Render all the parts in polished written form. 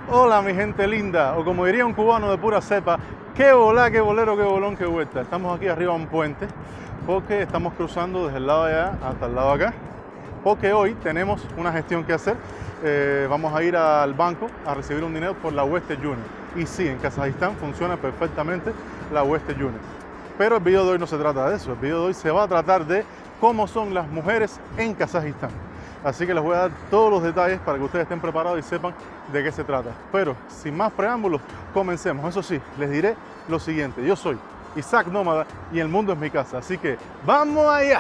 Hola mi gente linda, o como diría un cubano de pura cepa, qué volá, qué bolero, qué bolón, qué vuelta. Estamos aquí arriba de un puente porque estamos cruzando desde el lado de allá hasta el lado de acá, porque hoy tenemos una gestión que hacer. Vamos a ir al banco a recibir un dinero por la Western Union. Y sí, en Kazajistán funciona perfectamente la Western Union. Pero el video de hoy no se trata de eso, el video de hoy se va a tratar de cómo son las mujeres en Kazajistán. Así que les voy a dar todos los detalles para que ustedes estén preparados y sepan de qué se trata. Pero sin más preámbulos, comencemos. Eso sí, les diré lo siguiente. Yo soy Isaac Nómada y el mundo es mi casa. Así que ¡vamos allá!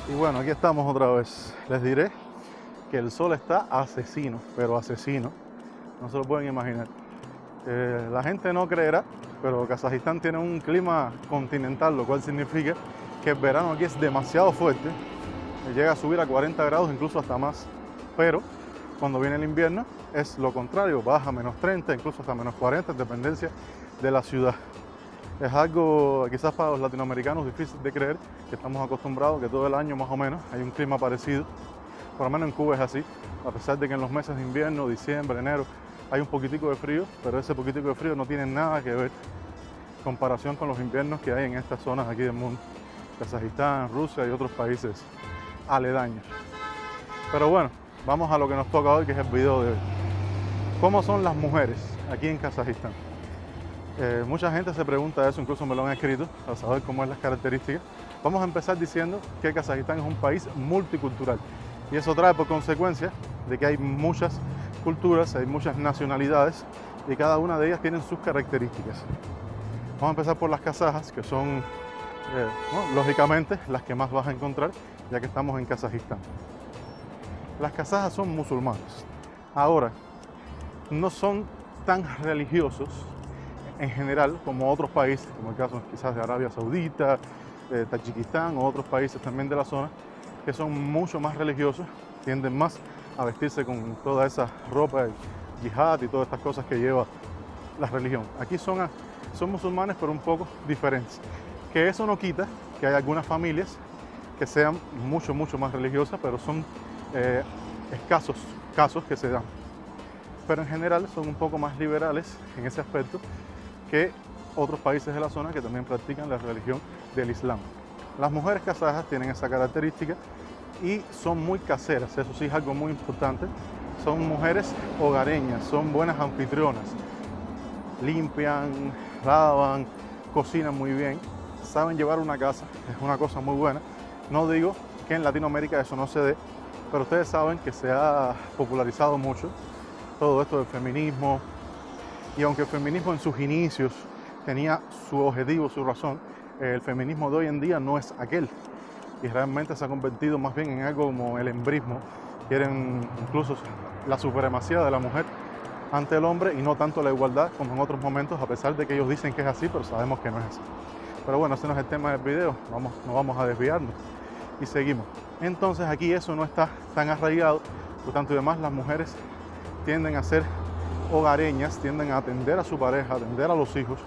Y bueno, aquí estamos otra vez. Les diré que el sol está asesino, pero asesino. No se lo pueden imaginar. La gente no creerá, pero Kazajistán tiene un clima continental, lo cual significa que el verano aquí es demasiado fuerte. Llega a subir a 40 grados, incluso hasta más. Pero cuando viene el invierno es lo contrario, baja a menos 30, incluso hasta menos 40, en dependencia de la ciudad. Es algo quizás para los latinoamericanos difícil de creer, que estamos acostumbrados que todo el año más o menos hay un clima parecido. Por lo menos en Cuba es así, a pesar de que en los meses de invierno, diciembre, enero, hay un poquitico de frío, pero ese poquitico de frío no tiene nada que ver en comparación con los inviernos que hay en estas zonas aquí del mundo, Kazajistán, Rusia y otros países aledaños. Pero bueno, vamos a lo que nos toca hoy, que es el video de hoy. ¿Cómo son las mujeres aquí en Kazajistán? Mucha gente se pregunta eso, incluso me lo han escrito, para saber cómo es las características. Vamos a empezar diciendo que Kazajistán es un país multicultural y eso trae por consecuencia de que hay muchas culturas, hay muchas nacionalidades y cada una de ellas tiene sus características. Vamos a empezar por las kazajas, que son, lógicamente, las que más vas a encontrar, ya que estamos en Kazajistán. Las kazajas son musulmanas. Ahora, no son tan religiosos en general como otros países, como el caso quizás de Arabia Saudita, Tayikistán o otros países también de la zona, que son mucho más religiosos, tienden más a vestirse con toda esa ropa, yihad y todas estas cosas que lleva la religión. Aquí son musulmanes, pero un poco diferentes. Que eso no quita que hay algunas familias que sean mucho más religiosas, pero son escasos casos que se dan. Pero en general son un poco más liberales en ese aspecto que otros países de la zona que también practican la religión del Islam. Las mujeres kazajas tienen esa característica y son muy caseras, eso sí es algo muy importante. Son mujeres hogareñas, son buenas anfitrionas, limpian, lavan, cocinan muy bien, saben llevar una casa, es una cosa muy buena. No digo que en Latinoamérica eso no se dé, pero ustedes saben que se ha popularizado mucho todo esto del feminismo, y aunque el feminismo en sus inicios tenía su objetivo, su razón, el feminismo de hoy en día no es aquel, y realmente se ha convertido más bien en algo como el embrismo. Quieren incluso la supremacía de la mujer ante el hombre y no tanto la igualdad como en otros momentos, a pesar de que ellos dicen que es así, pero sabemos que no es así. Pero bueno, ese no es el tema del video, no vamos a desviarnos y seguimos. Entonces aquí eso no está tan arraigado, por tanto y demás las mujeres tienden a ser hogareñas, tienden a atender a su pareja, a atender a los hijos.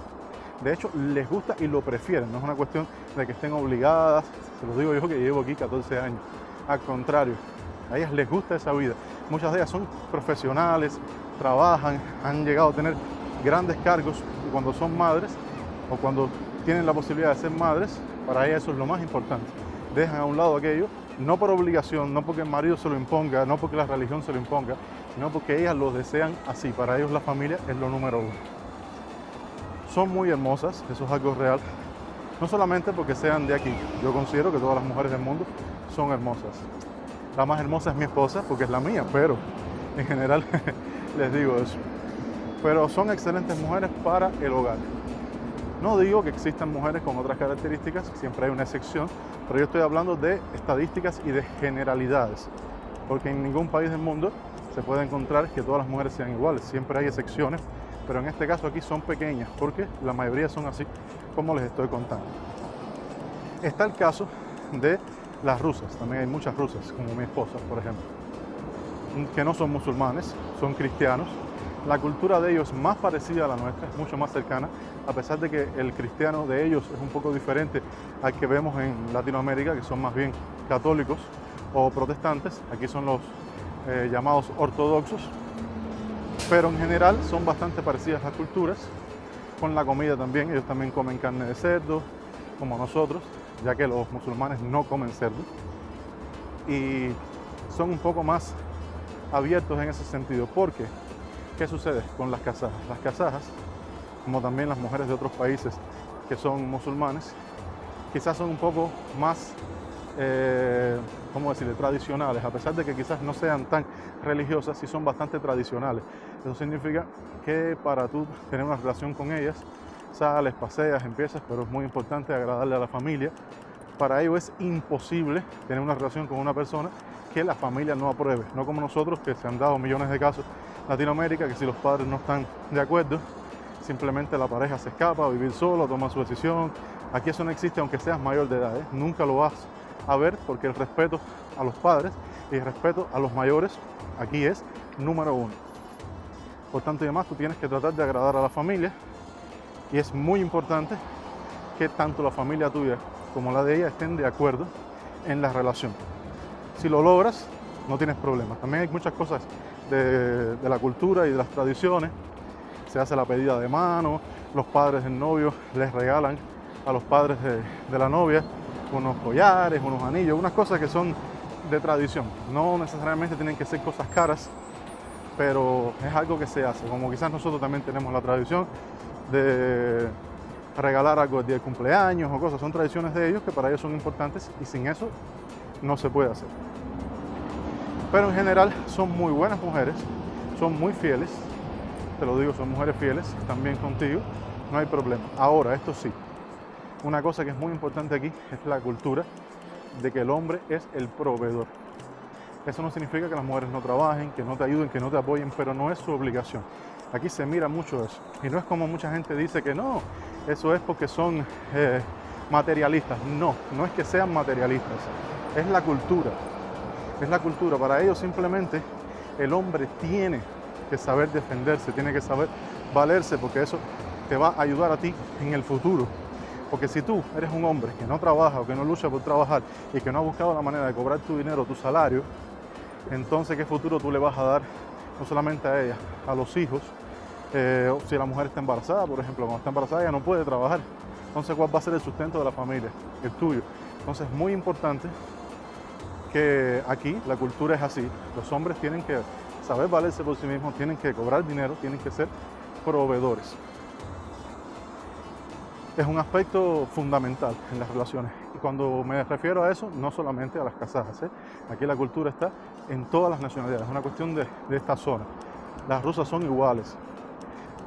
De hecho, les gusta y lo prefieren, no es una cuestión de que estén obligadas, se los digo yo que llevo aquí 14 años. Al contrario, a ellas les gusta esa vida. Muchas de ellas son profesionales, trabajan, han llegado a tener grandes cargos y cuando son madres o cuando tienen la posibilidad de ser madres, para ellas eso es lo más importante. Dejan a un lado aquello, no por obligación, no porque el marido se lo imponga, no porque la religión se lo imponga, sino porque ellas lo desean así. Para ellos la familia es lo número uno. Son muy hermosas, eso es algo real. No solamente porque sean de aquí, yo considero que todas las mujeres del mundo son hermosas. La más hermosa es mi esposa porque es la mía, pero en general les digo eso. Pero son excelentes mujeres para el hogar. No digo que existan mujeres con otras características, siempre hay una excepción, pero yo estoy hablando de estadísticas y de generalidades, porque en ningún país del mundo se puede encontrar que todas las mujeres sean iguales, siempre hay excepciones, pero en este caso aquí son pequeñas, porque la mayoría son así como les estoy contando. Está el caso de Las rusas, también hay muchas rusas, como mi esposa, por ejemplo, que no son musulmanes, son cristianos. La cultura de ellos es más parecida a la nuestra, es mucho más cercana, a pesar de que el cristiano de ellos es un poco diferente al que vemos en Latinoamérica, que son más bien católicos o protestantes. Aquí son los llamados ortodoxos, pero en general son bastante parecidas las culturas. Con la comida también, ellos también comen carne de cerdo, como nosotros, ya que los musulmanes no comen cerdo. Y son un poco más abiertos en ese sentido. ¿Por qué? ¿Qué sucede con las kazajas? Las kazajas, como también las mujeres de otros países que son musulmanes, quizás son un poco más, ¿cómo decirle?, tradicionales, a pesar de que quizás no sean tan religiosas, sí son bastante tradicionales. Eso significa que para tú tener una relación con ellas, sales, paseas, empiezas, pero es muy importante agradarle a la familia. Para ello es imposible tener una relación con una persona que la familia no apruebe, no como nosotros, que se han dado millones de casos en Latinoamérica, que si los padres no están de acuerdo, simplemente la pareja se escapa a vivir solo, toma su decisión. Aquí eso no existe, aunque seas mayor de edad, ¿eh? Nunca lo vas a ver, porque el respeto a los padres y el respeto a los mayores aquí es número uno. Por tanto y demás, tú tienes que tratar de agradar a la familia, y es muy importante que tanto la familia tuya como la de ella estén de acuerdo en la relación. Si lo logras, no tienes problemas. También hay muchas cosas de la cultura y de las tradiciones. Se hace la pedida de mano, los padres del novio les regalan a los padres de la novia unos collares, unos anillos, unas cosas que son de tradición. No necesariamente tienen que ser cosas caras, pero es algo que se hace. Como quizás nosotros también tenemos la tradición de regalar algo el día de cumpleaños o cosas, son tradiciones de ellos que para ellos son importantes, y sin eso no se puede hacer. Pero en general son muy buenas mujeres, son muy fieles, te lo digo, son mujeres fieles, también contigo, no hay problema. Ahora, esto sí, una cosa que es muy importante aquí es la cultura de que el hombre es el proveedor. Eso no significa que las mujeres no trabajen, que no te ayuden, que no te apoyen, pero no es su obligación. Aquí se mira mucho eso. Y no es como mucha gente dice que no, eso es porque son materialistas. No, no es que sean materialistas, es la cultura. Es la cultura. Para ellos simplemente el hombre tiene que saber defenderse, tiene que saber valerse, porque eso te va a ayudar a ti en el futuro. Porque si tú eres un hombre que no trabaja o que no lucha por trabajar y que no ha buscado la manera de cobrar tu dinero, tu salario, entonces ¿qué futuro tú le vas a dar? No solamente a ella, a los hijos. Si la mujer está embarazada, por ejemplo, cuando está embarazada ella no puede trabajar. Entonces, ¿cuál va a ser el sustento de la familia? El tuyo. Entonces, es muy importante que aquí la cultura es así. Los hombres tienen que saber valerse por sí mismos, tienen que cobrar dinero, tienen que ser proveedores. Es un aspecto fundamental en las relaciones. Y cuando me refiero a eso, no solamente a las kazajas, ¿eh? Aquí la cultura está en todas las nacionalidades, es una cuestión de esta zona. Las rusas son iguales.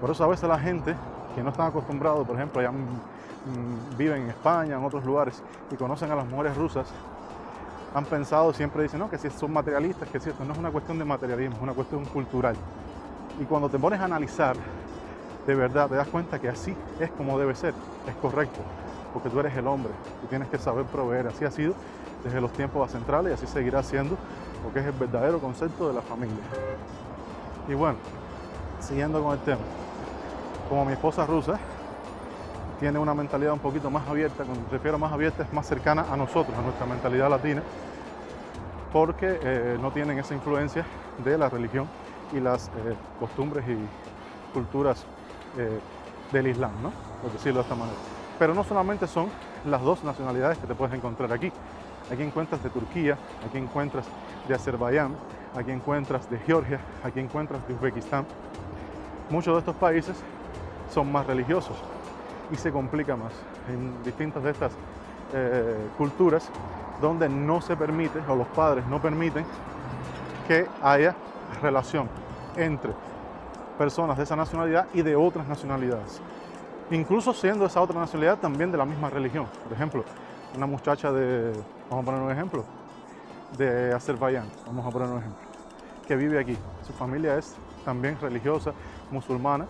Por eso a veces la gente que no están acostumbrados, por ejemplo, ya viven en España, en otros lugares, y conocen a las mujeres rusas, han pensado, siempre dicen, no, que si son materialistas, que si esto no es una cuestión de materialismo, es una cuestión cultural. Y cuando te pones a analizar, de verdad te das cuenta que así es como debe ser, es correcto, porque tú eres el hombre, tú tienes que saber proveer. Así ha sido desde los tiempos ancestrales y así seguirá siendo, porque es el verdadero concepto de la familia. Y bueno, siguiendo con el tema, como mi esposa rusa tiene una mentalidad un poquito más abierta, cuando me refiero a más abierta es más cercana a nosotros, a nuestra mentalidad latina, porque no tienen esa influencia de la religión y las costumbres y culturas del Islam, ¿no? Por decirlo de esta manera. Pero no solamente son las dos nacionalidades que te puedes encontrar aquí. Aquí encuentras de Turquía, aquí encuentras de Azerbaiyán, aquí encuentras de Georgia, aquí encuentras de Uzbekistán. Muchos de estos países son más religiosos y se complica más en distintas de estas culturas donde no se permite, o los padres no permiten, que haya relación entre personas de esa nacionalidad y de otras nacionalidades, incluso siendo esa otra nacionalidad también de la misma religión. Por ejemplo, una muchacha vamos a poner un ejemplo, de Azerbaiyán, vamos a poner un ejemplo, que vive aquí, su familia es también religiosa, musulmana,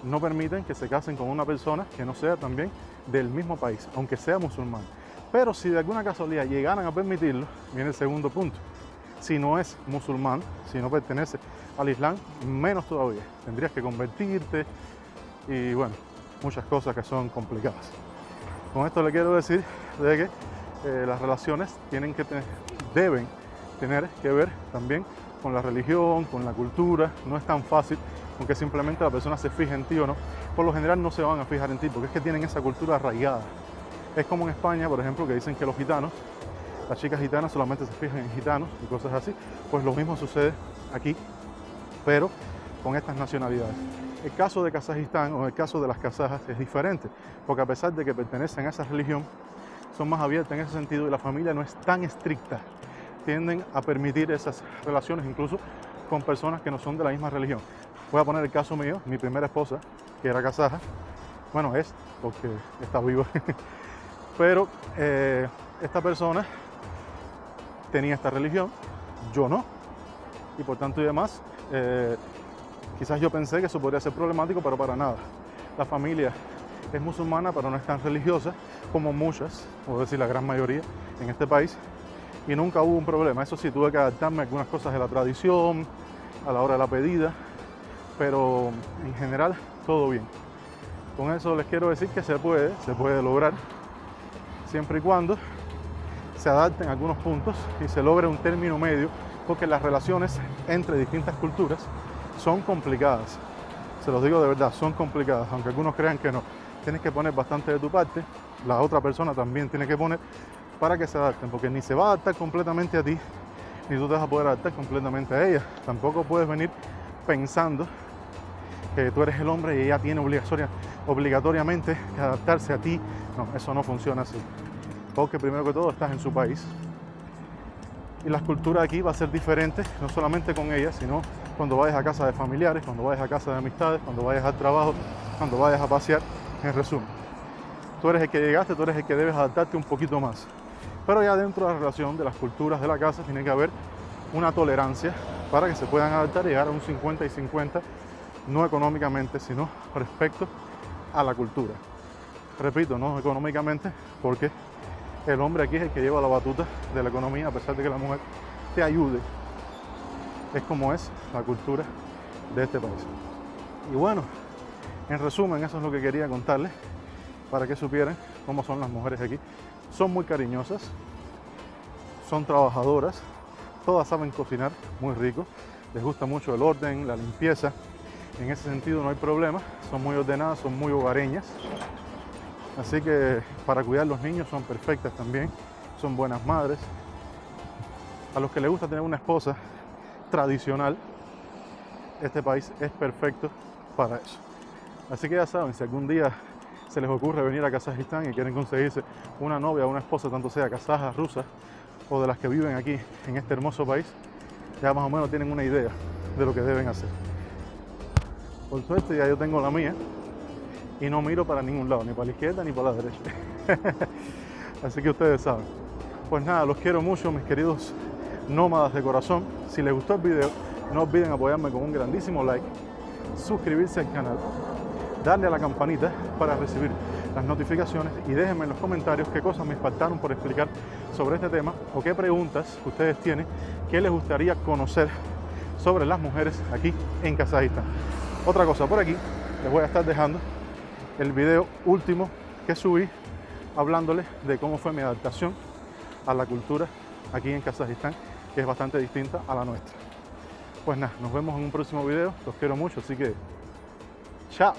no permiten que se casen con una persona que no sea también del mismo país, aunque sea musulmán. Pero si de alguna casualidad llegaran a permitirlo, viene el segundo punto. Si no es musulmán, si no pertenece al Islam, menos todavía. Tendrías que convertirte y bueno, muchas cosas que son complicadas. Con esto le quiero decir de que las relaciones deben tener que ver también con la religión, con la cultura. No es tan fácil, aunque simplemente la persona se fije en ti o no. Por lo general no se van a fijar en ti, porque es que tienen esa cultura arraigada. Es como en España, por ejemplo, que dicen que los gitanos, las chicas gitanas solamente se fijan en gitanos y cosas así. Pues lo mismo sucede aquí, pero con estas nacionalidades. El caso de Kazajistán o el caso de las kazajas es diferente, porque a pesar de que pertenecen a esa religión, son más abiertas en ese sentido y la familia no es tan estricta. Tienden a permitir esas relaciones incluso con personas que no son de la misma religión. Voy a poner el caso mío, mi primera esposa, que era kazaja, bueno, es porque está viva, pero esta persona tenía esta religión, yo no, y por tanto y demás, quizás yo pensé que eso podría ser problemático, pero para nada. La familia es musulmana, pero no es tan religiosa como muchas, o decir la gran mayoría en este país, y nunca hubo un problema. Eso sí, tuve que adaptarme a algunas cosas de la tradición, a la hora de la pedida, pero en general todo bien. Con eso les quiero decir que se puede lograr, siempre y cuando se adapten algunos puntos y se logre un término medio, porque las relaciones entre distintas culturas son complicadas. Se los digo de verdad, son complicadas, aunque algunos crean que no. Tienes que poner bastante de tu parte, la otra persona también tiene que poner para que se adapten, porque ni se va a adaptar completamente a ti, ni tú te vas a poder adaptar completamente a ella. Tampoco puedes venir pensando que tú eres el hombre y ella tiene obligatoriamente que adaptarse a ti. No, eso no funciona así. Porque primero que todo estás en su país. Y la cultura aquí va a ser diferente, no solamente con ella, sino cuando vayas a casa de familiares, cuando vayas a casa de amistades, cuando vayas al trabajo, cuando vayas a pasear. En resumen, tú eres el que llegaste, tú eres el que debes adaptarte un poquito más. Pero ya dentro de la relación, de las culturas de la casa, tiene que haber una tolerancia para que se puedan adaptar y llegar a un 50 y 50, no económicamente, sino respecto a la cultura. Repito, no económicamente, porque el hombre aquí es el que lleva la batuta de la economía, a pesar de que la mujer te ayude. Es como es la cultura de este país. Y bueno, en resumen, eso es lo que quería contarles, para que supieran cómo son las mujeres aquí. Son muy cariñosas, son trabajadoras, todas saben cocinar muy rico, les gusta mucho el orden, la limpieza. En ese sentido no hay problema, son muy ordenadas, son muy hogareñas. Así que para cuidar a los niños son perfectas también, son buenas madres. A los que les gusta tener una esposa tradicional, este país es perfecto para eso. Así que ya saben, si algún día se les ocurre venir a Kazajistán y quieren conseguirse una novia o una esposa, tanto sea kazaja, rusa o de las que viven aquí en este hermoso país, ya más o menos tienen una idea de lo que deben hacer. Por suerte ya yo tengo la mía y no miro para ningún lado, ni para la izquierda ni para la derecha. Así que ustedes saben. Pues nada, los quiero mucho, mis queridos nómadas de corazón. Si les gustó el video, no olviden apoyarme con un grandísimo like, suscribirse al canal, darle a la campanita para recibir las notificaciones y déjenme en los comentarios qué cosas me faltaron por explicar sobre este tema o qué preguntas ustedes tienen que les gustaría conocer sobre las mujeres aquí en Kazajistán. Otra cosa, por aquí les voy a estar dejando el video último que subí hablándoles de cómo fue mi adaptación a la cultura aquí en Kazajistán, que es bastante distinta a la nuestra. Pues nada, nos vemos en un próximo video, los quiero mucho, así que chao.